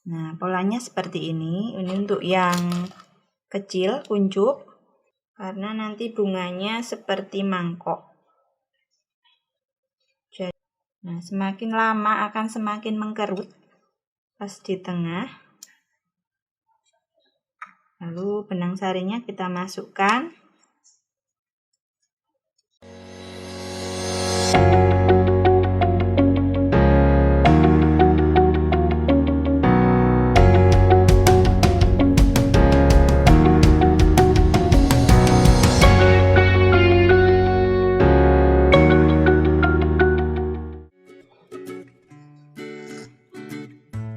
Nah, polanya seperti ini. Ini untuk yang kecil, kuncup, karena nanti bunganya seperti mangkok. Nah, semakin lama akan semakin mengkerut pas di tengah. Lalu benang sarinya kita masukkan.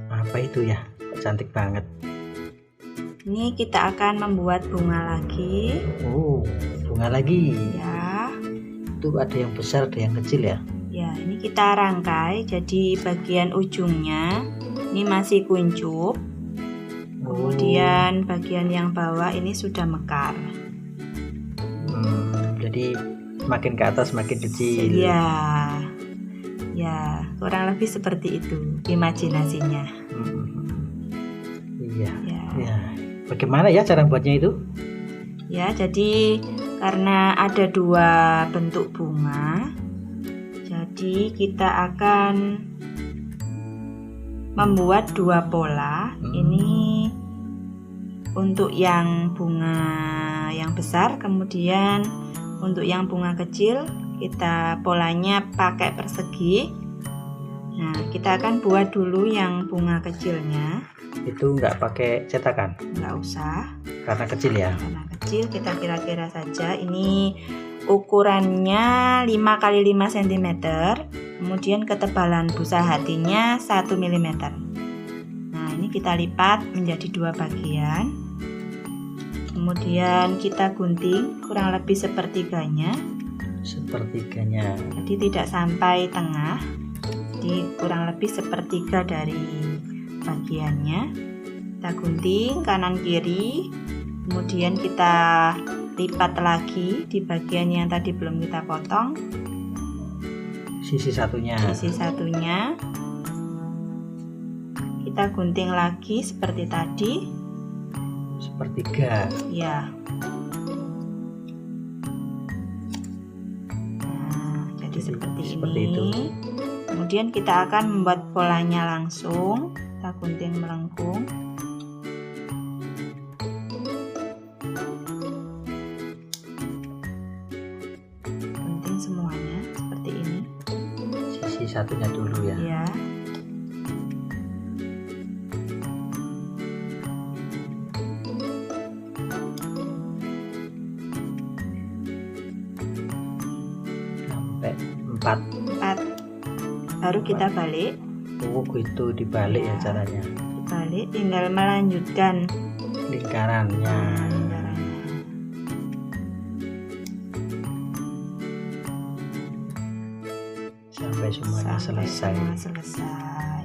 Apa itu ya? Cantik banget. Ini kita akan membuat bunga lagi. Oh, bunga lagi. Ya. Itu ada yang besar, ada yang kecil ya? Ya, ini kita rangkai. Jadi bagian ujungnya ini masih kuncup. Kemudian bagian yang bawah ini sudah mekar. Jadi makin ke atas makin kecil. Ya, ya, kurang lebih seperti itu imajinasinya. Iya. Ya. Bagaimana ya cara buatnya itu? Ya, jadi karena ada dua bentuk bunga, jadi kita akan membuat dua pola. Ini untuk yang bunga yang besar, kemudian untuk yang bunga kecil kita polanya pakai persegi. Nah, kita akan buat dulu yang bunga kecilnya. Itu nggak pakai cetakan? Nggak usah. Karena kecil ya? Karena kecil, kita kira-kira saja. Ini ukurannya 5 x 5 cm. Kemudian ketebalan busa hatinya 1 mm. Nah, ini kita lipat menjadi dua bagian. Kemudian kita gunting kurang lebih sepertiganya. Sepertiganya. Jadi tidak sampai tengah. Jadi kurang lebih sepertiga dari bagiannya. Kita gunting kanan kiri. Kemudian kita lipat lagi di bagian yang tadi belum kita potong. Sisi satunya. Sisi satunya. Kita gunting lagi seperti tadi. Sepertiga. Ya. Nah, jadi seperti ini. Itu. Kemudian kita akan membuat polanya langsung. Kita gunting melengkung. Gunting semuanya seperti ini. Sisi satunya dulu ya. Ya. Sampai 4. Baru kita balik. Oh, gitu dibalik ya caranya. Dibalik, tinggal melanjutkan lingkarannya. Sampai semuanya selesai. Selesai.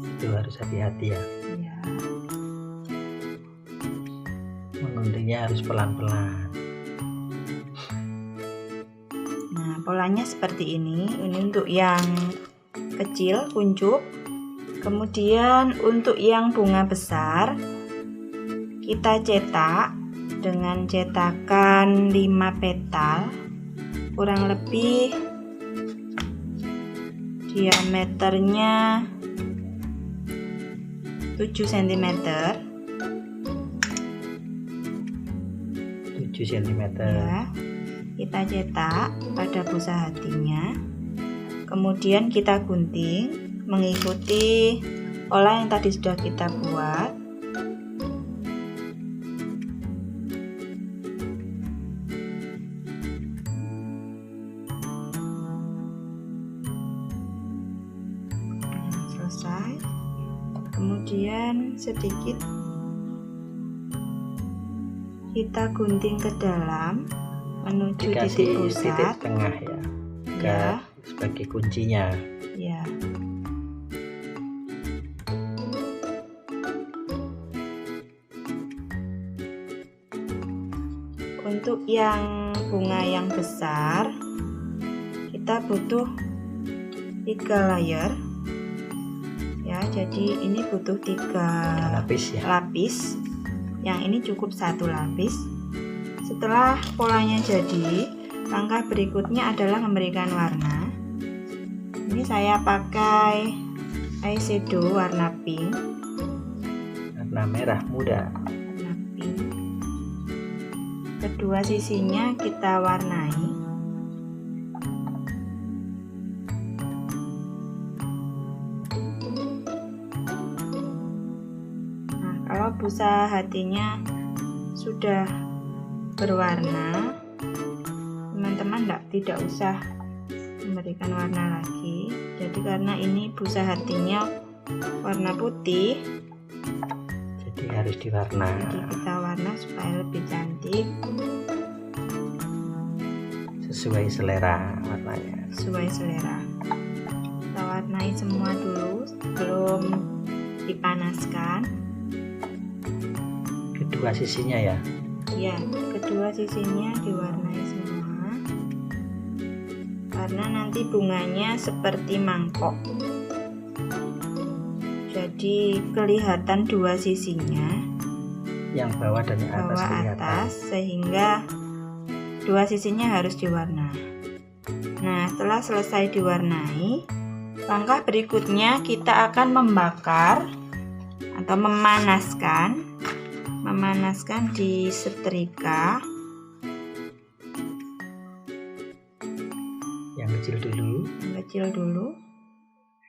Itu harus hati-hati ya. Ya. Menguntingnya harus pelan-pelan. Nah, polanya seperti ini. Ini untuk yang kecil, kuncup. Kemudian untuk yang bunga besar, kita cetak dengan cetakan 5 petal. Kurang lebih diameternya 7 cm. 7 cm. Ya, kita cetak pada busa hatinya. Kemudian kita gunting mengikuti pola yang tadi sudah kita buat. Selesai. Kemudian sedikit kita gunting ke dalam menuju titik pusat. Titik tengah ya. Ya. Sebagai kuncinya. Ya. Untuk yang bunga yang besar, kita butuh 3 layer. Jadi ini butuh 3 lapis ya. lapis. Yang ini cukup 1 lapis. Setelah polanya jadi, langkah berikutnya adalah memberikan warna. Ini saya pakai eyeshadow warna pink. Warna merah muda. Warna pink. Kedua sisinya kita warnai. Kalau busa hatinya sudah berwarna, teman-teman tidak usah memberikan warna lagi. Jadi karena ini busa hatinya warna putih, jadi harus diwarna. jadi kita warna supaya lebih cantik, sesuai selera warnanya. sesuai selera. Kita warnai semua dulu sebelum dipanaskan. Kedua sisinya ya. Ya, kedua sisinya diwarnai semua karena nanti bunganya seperti mangkok, jadi kelihatan dua sisinya, Yang bawah dan yang atas bawah kelihatan. atas, sehingga dua sisinya harus diwarna. Nah, setelah selesai diwarnai, langkah berikutnya kita akan membakar atau memanaskan di setrika. Yang kecil dulu.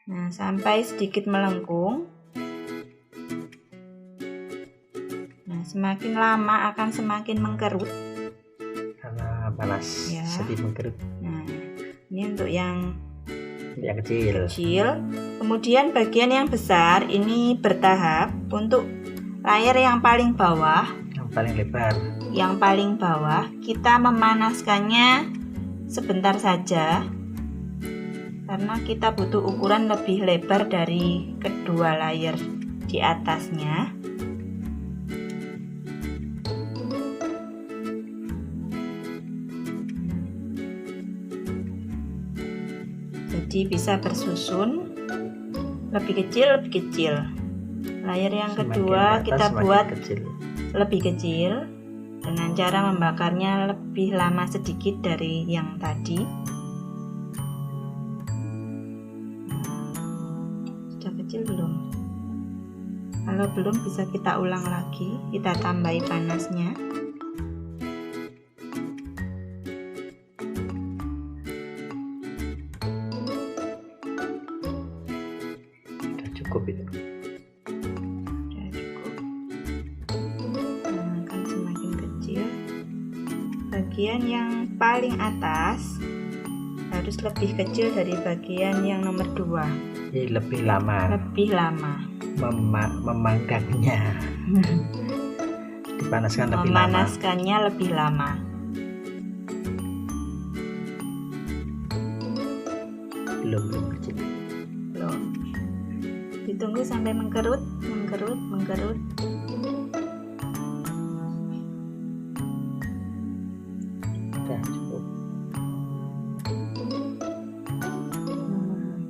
Nah, sampai sedikit melengkung. Nah, semakin lama akan semakin mengkerut karena panas, ya. sedih mengkerut. Nah, ini untuk yang kecil. Kemudian bagian yang besar ini bertahap. Untuk layar yang paling bawah, yang paling lebar, kita memanaskannya sebentar saja karena kita butuh ukuran lebih lebar dari kedua layar di atasnya. Jadi bisa bersusun lebih kecil. Layar yang kedua kita buat kecil. lebih kecil dengan cara membakarnya lebih lama sedikit dari yang tadi. Sudah kecil belum? Kalau belum bisa kita ulang lagi, kita tambahi panasnya. Sudah cukup itu. Bagian yang paling atas harus lebih kecil dari bagian yang nomor 2. Jadi lebih lama memanggangnya. Memanaskannya lebih lama. Belum kecil. Belum. Ditunggu sampai mengkerut. Sudah cukup.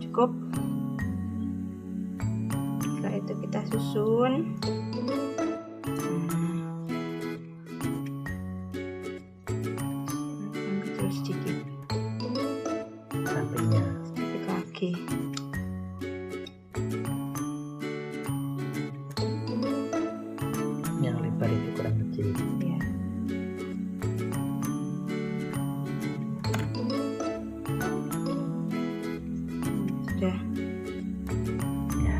Cukup. Setelah itu kita susun. Yang kecil sedikit. Sampingnya. Sedikit lagi. Yang lebar itu kurang kecil. Ya. Sudah. Ya.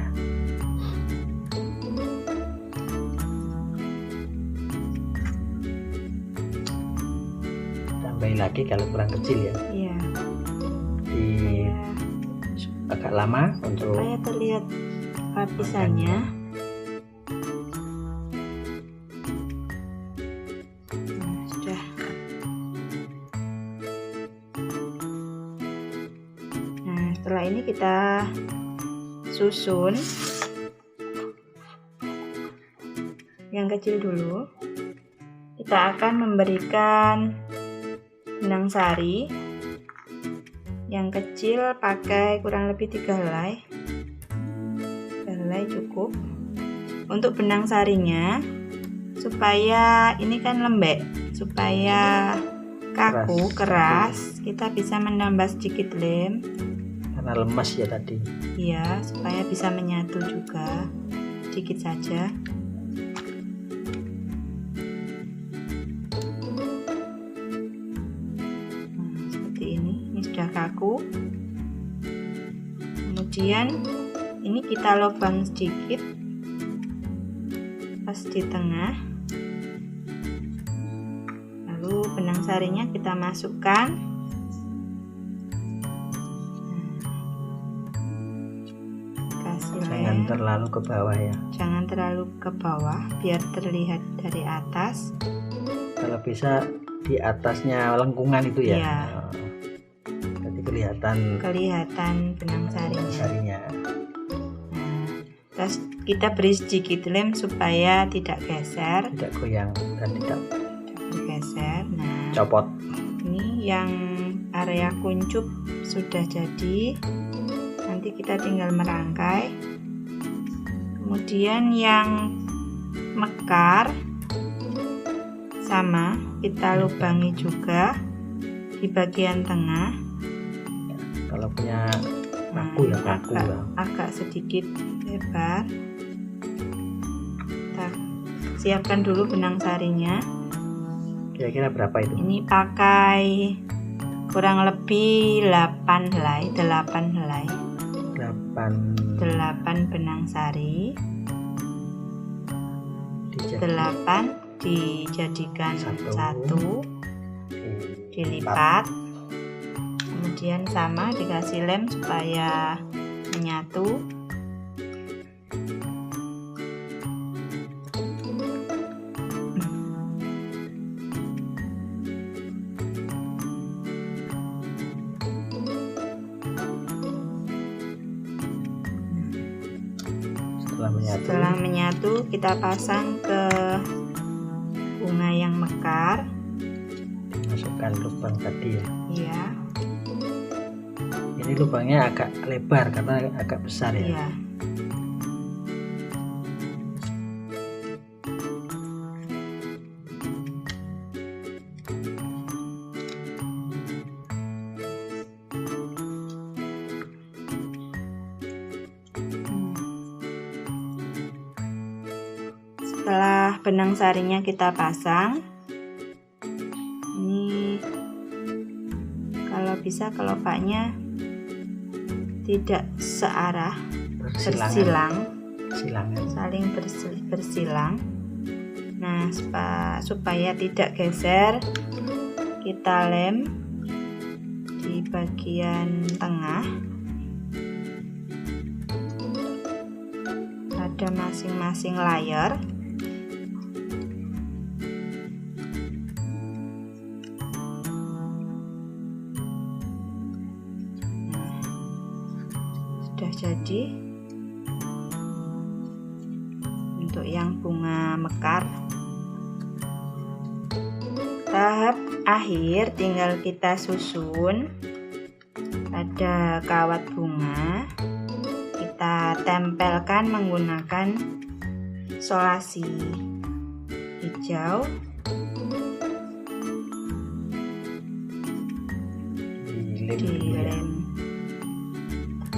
Tambahin lagi kalau kurang kecil ya. Iya. Agak lama untuk Supaya terlihat lapisannya. Nah, sudah. Nah, setelah ini kita susun yang kecil dulu. Kita akan memberikan benang sari. Yang kecil pakai kurang lebih 3 helai helai cukup. Untuk benang sarinya, supaya ini kan lembek, supaya kaku, keras, kita bisa menambah sedikit lem. Karena lemas ya tadi. Iya, supaya bisa menyatu juga, sedikit saja. Seperti ini sudah kaku. Kemudian ini kita lubang sedikit pas di tengah, lalu benang sarinya kita masukkan. Kasih Jangan lem, terlalu ke bawah ya. jangan terlalu ke bawah biar terlihat dari atas. Kalau bisa di atasnya lengkungan itu ya. Iya. Jadi kelihatan benang sarinya. sarinya. Nah, terus kita beri sedikit lem supaya tidak geser, Tidak goyang dan tidak bergeser. Nah, copot. ini yang area kuncup sudah jadi. Nanti kita tinggal merangkai. Kemudian yang mekar sama kita lubangi juga di bagian tengah. Kalau punya paku ya paku ya. Agak sedikit lebar. Kita siapkan dulu benang sarinya. Kira-kira berapa itu? Ini pakai kurang lebih 8 helai. 8 benang sari. 8 dijadikan satu, dilipat, kemudian sama dikasih lem supaya menyatu. Setelah menyatu kita pasang ke bunga yang mekar. Masukkan lubang tadi ya. Iya. Ini lubangnya agak lebar karena agak besar ya. Iya. Setelah benang sarinya kita pasang, ini kalau bisa kelopaknya tidak searah, bersilang, saling bersilang. Nah, supaya tidak geser, kita lem di bagian tengah pada masing-masing layar. Sudah jadi untuk yang bunga mekar. Tahap akhir tinggal kita susun pada kawat bunga, kita tempelkan menggunakan solasi hijau. Dilem.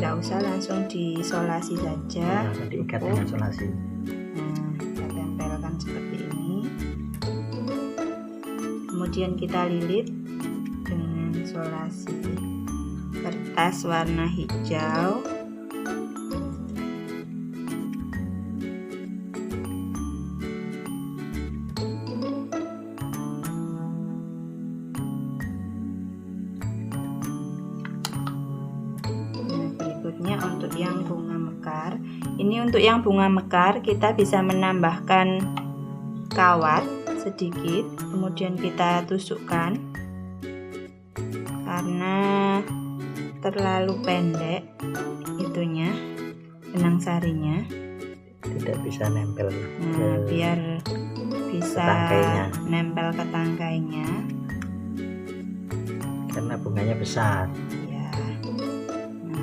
Tidak usah langsung disolasi saja. Diikat dengan solasi. Nah, kita tempelkan seperti ini. Kemudian kita lilit dengan solasi kertas warna hijau. Untuk yang bunga mekar, ini untuk yang bunga mekar kita bisa menambahkan kawat sedikit, kemudian kita tusukkan karena terlalu pendek itunya benang sarinya, tidak bisa nempel. Nah, biar bisa nempel ke tangkainya karena bunganya besar.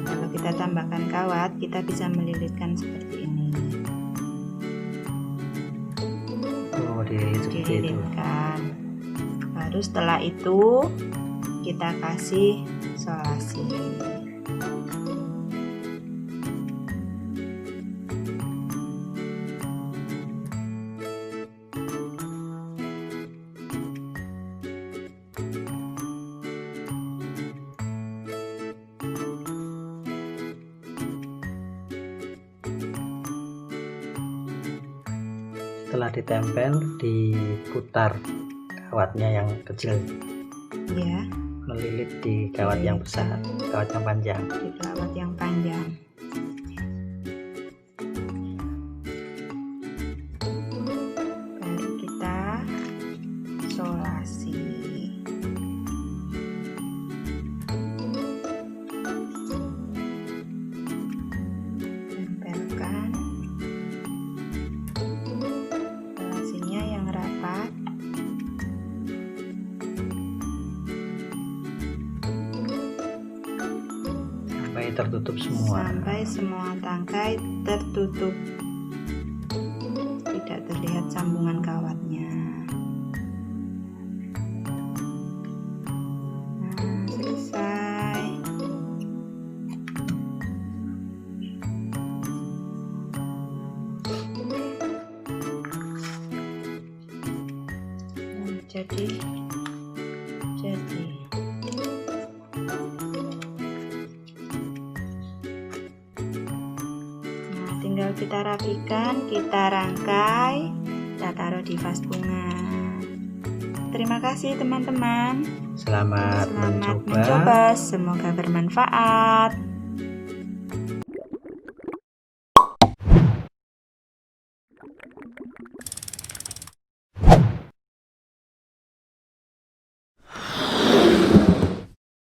Kalau kita kita tambahkan kawat, kita bisa melilitkan seperti ini. Oh, seperti itu. Dililitkan. Baru setelah itu kita kasih solasi. Setelah ditempel, diputar kawatnya yang kecil, Ya, melilit di kawat yang besar, kawat yang panjang. di kawat yang panjang. Baru kita solasi. Tempelkan solasinya yang rapat. Sampai tertutup semua. Sampai semua tangkai tertutup, tidak terlihat sambungan kawatnya. Nah, selesai. Nah, jadi tinggal kita rapikan, kita rangkai, kita taruh di vas bunga. Terima kasih teman-teman. Selamat Selamat mencoba, semoga bermanfaat.